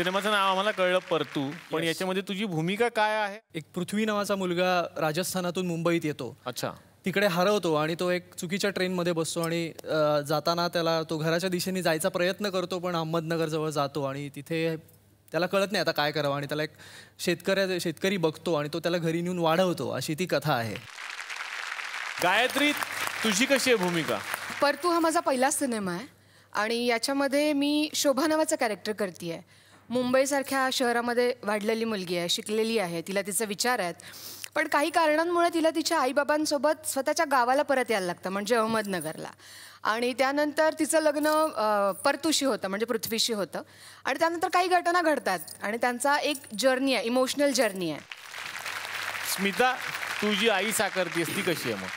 सिनेमाचं नाव आम्हाला कळलं परतू, पण याच्यामध्ये तुझी भूमिका काय आहे? एक पृथ्वी नावाचा मुलगा राजस्थानातून मुंबईत येतो. अच्छा. तिकडे हरवतो आणि तो एक चुकीच्या ट्रेनमध्ये बसतो आणि जाताना त्याला तो घराच्या दिशेने जायचा प्रयत्न करतो, पण अहमदनगरजवळ जातो आणि तिथे त्याला कळत नाही आता काय करावं आणि त्याला एक शेतकरी बघतो आणि तो त्याला घरी नेऊन वाढवतो, अशी ती कथा आहे. गायत्री, तुझी कशी आहे भूमिका? परतू हा माझा पहिला सिनेमा आहे आणि याच्यामध्ये मी शोभा नावाचं कॅरेक्टर करते आहे. मुंबईसारख्या शहरामध्ये वाढलेली मुलगी आहे, शिकलेली आहे, तिला तिचे विचार आहेत, पण काही कारणांमुळे तिला तिच्या आईबाबांसोबत स्वतःच्या गावाला परत यायला लागतं, म्हणजे अहमदनगरला. आणि त्यानंतर तिचं लग्न परतूशी होतं, म्हणजे पृथ्वीशी होतं. आणि त्यानंतर काही घटना घडतात आणि त्यांचा एक जर्नी आहे, इमोशनल जर्नी आहे. स्मिता, तू जी आई साकारतीस ती कशी आहे मग?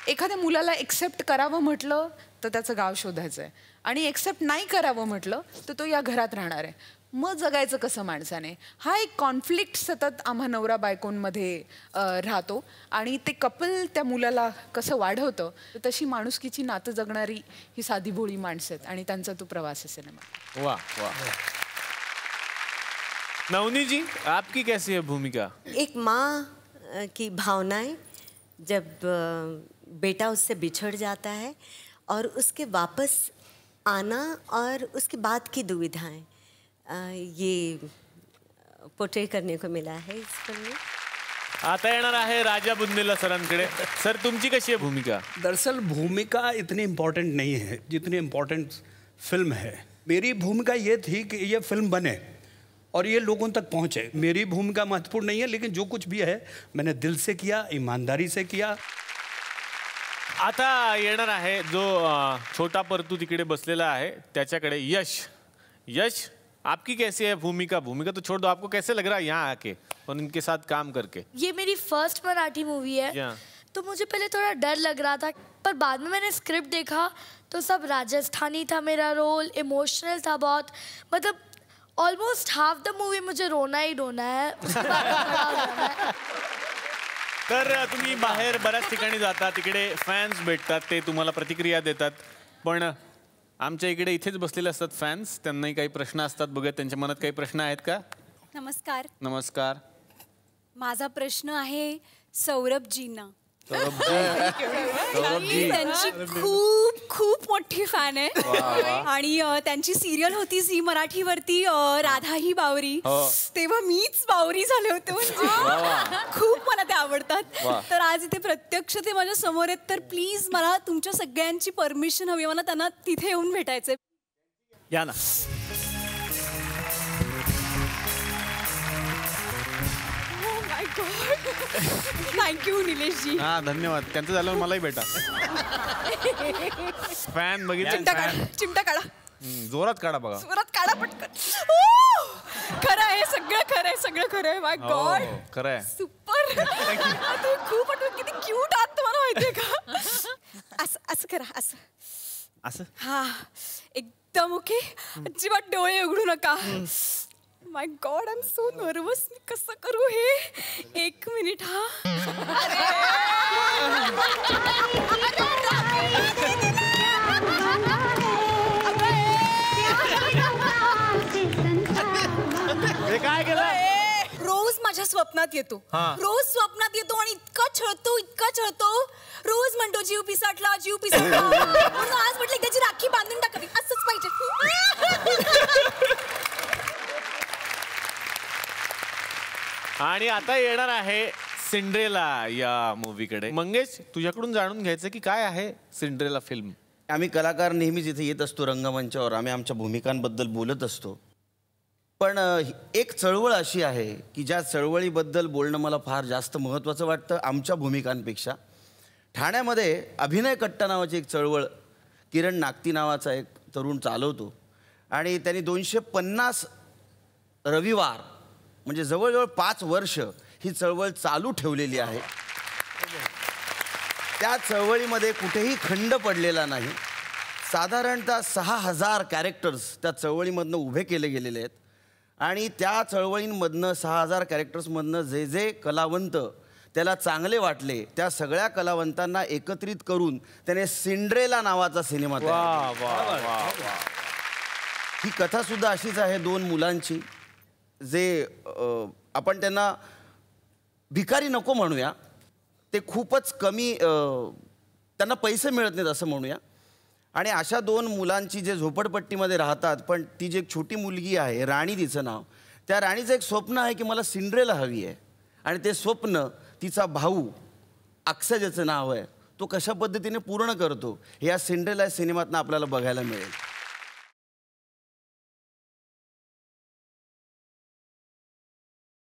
एखाद्या मुलाला एक्सेप्ट करावं म्हटलं तर त्याचं गाव शोधायचं आहे आणि एक्सेप्ट नाही करावं म्हटलं तर तो या घरात राहणार आहे. मग जगायचं कसं माणसाने? हा एक कॉन्फ्लिक्ट सतत आम्हा नवरा बायकोंमध्ये राहतो आणि ते कपल त्या मुलाला कसं वाढवतं, तर तशी माणुसकीची नातं जगणारी ही साधी भोळी माणसं आहेत आणि त्यांचा तो प्रवास आहे सिनेमा. वाह वाह. नवनी जी, आपकी कैसी है भूमिका? एक माँ की भावनाएं जब बेटा उससे बिछड़ जाता है और उसके वापस आना और उसके बाद की दुविधाएं, ये पोर्ट्रे करने को मिला है इस फिल्म में. आता येणार आहे राजा बुंदेला सरांकडे. सर, तुमची कशी आहे भूमिका? दरअसल भूमिका इतनी इम्पोर्टेंट नहीं है जितनी इम्पोर्टेंट फिल्म है. मेरी भूमिका ये थी कि ये फिल्म बने और ये लोगों तक पहुँचे. मेरी भूमिका महत्वपूर्ण नहीं है, लेकिन जो कुछ भी है मैंने दिल से किया, ईमानदारी से किया. आता येणार आहे जो छोटा परतू तिकडे बसलेला आहे त्याच्याकडे. यश, यश, आपकी कैसी है भूमिका? भूमिका तो छोड़ दो, आपको कैसे लग रहा है यहाँ आके और इनके साथ काम करके? ये मेरी फर्स्ट मराठी मूवी है, तो मुझे पहले थोड़ा डर लग रहा था, पर बाद में मैंने स्क्रिप्ट देखा तो सब राजस्थानी था, मेरा रोल इमोशनल था बहुत. मतलब ऑलमोस्ट हाफ द मूवी मुझे रोना ही रोना है. तर तुम्ही बाहेर बऱ्याच ठिकाणी जाता, तिकडे फॅन्स भेटतात, ते तुम्हाला प्रतिक्रिया देतात, पण आमच्या इकडे इथेच बसलेले असतात फॅन्स. त्यांनाही काही प्रश्न असतात, बघा त्यांच्या मनात काही प्रश्न आहेत का? नमस्कार. नमस्कार. माझा प्रश्न आहे सौरभजींना. सौरभजी त्यांची खूप खूप मोठी फॅन आहे आणि त्यांची सिरियल होती झी मराठीवरती राधा ही बावरी, तेव्हा मीच बावरी झाले होते. म्हणजे खूप मला ते आवडतात. तर आज इथे प्रत्यक्ष ते माझ्या समोर आहेत, तर प्लीज मला तुमच्या सगळ्यांची परमिशन हवी, मला त्यांना तिथे येऊन भेटायचंय. या ना. थँक्यू निलेशजी. हा, धन्यवाद. त्यांचं झालं मलाही भेटा. फॅन बघितलं. चिमटा काढा. जोरात काढा बघा. जोरात काढा पटकन. खरं आहे, सगळं खरं आहे, सगळं खरं आहे. माय गॉड, खरं आहे. सुपर. तुम्ही खूप किती क्यूट आहात, तुम्हाला माहितीये का? असं असं करा, असं असं. हा, एकदम ओके. अजिबात डोळे उघडू नका. My God, I am so nervous. मी कसं करू हे? एक मिनिट. हा, काय केलं? रोज माझ्या स्वप्नात येतो, रोज स्वप्नात येतो आणि इतका छळतो, इतका छळतो. रोज म्हणतो जीव पिसाटला, जीव पिसाटला. म्हणून आज म्हटलं त्याची राखी बांधून टाकावी, असंच पाहिजे. आणि आता येणार आहे सिंड्रेला या मूवीकडे. मंगेश, तुझ्याकडून जाणून घ्यायचं की काय आहे सिंड्रेला फिल्म? आम्ही कलाकार नेहमीच इथे येत असतो रंगमंचावर, आम्ही आमच्या भूमिकांबद्दल बोलत असतो, पण एक चळवळ अशी आहे की ज्या चळवळीबद्दल बोलणं मला फार जास्त महत्त्वाचं वाटतं आमच्या भूमिकांपेक्षा. ठाण्यामध्ये अभिनय कट्टा नावाची एक चळवळ किरण नागती नावाचा एक तरुण चालवतो आणि त्यांनी 250 रविवार म्हणजे जवळजवळ 5 वर्ष ही चळवळ चालू ठेवलेली आहे. त्या चळवळीमध्ये कुठेही खंड पडलेला नाही. साधारणतः 6000 कॅरेक्टर्स त्या चळवळीमधनं उभे केले गेलेले आहेत आणि त्या चळवळींमधनं 6000 कॅरेक्टर्समधनं जे जे कलावंत त्याला चांगले वाटले त्या सगळ्या कलावंतांना एकत्रित करून त्याने सिंड्रेला नावाचा सिनेमा तयार केला. ही कथासुद्धा अशीच आहे 2 मुलांची. जे आपण त्यांना भिकारी नको म्हणूया, ते खूपच कमी त्यांना पैसे मिळत नाहीत असं म्हणूया. आणि अशा 2 मुलांची जे झोपडपट्टीमध्ये राहतात, पण ती जी एक छोटी मुलगी आहे राणी तिचं नाव, त्या राणीचं एक स्वप्न आहे की मला सिंड्रेला हवी आहे. आणि ते स्वप्न तिचा भाऊ अक्षय ज्याचं नाव आहे तो कशा पद्धतीने पूर्ण करतो हे या सिंड्रेला सिनेमातनं आपल्याला बघायला मिळेल.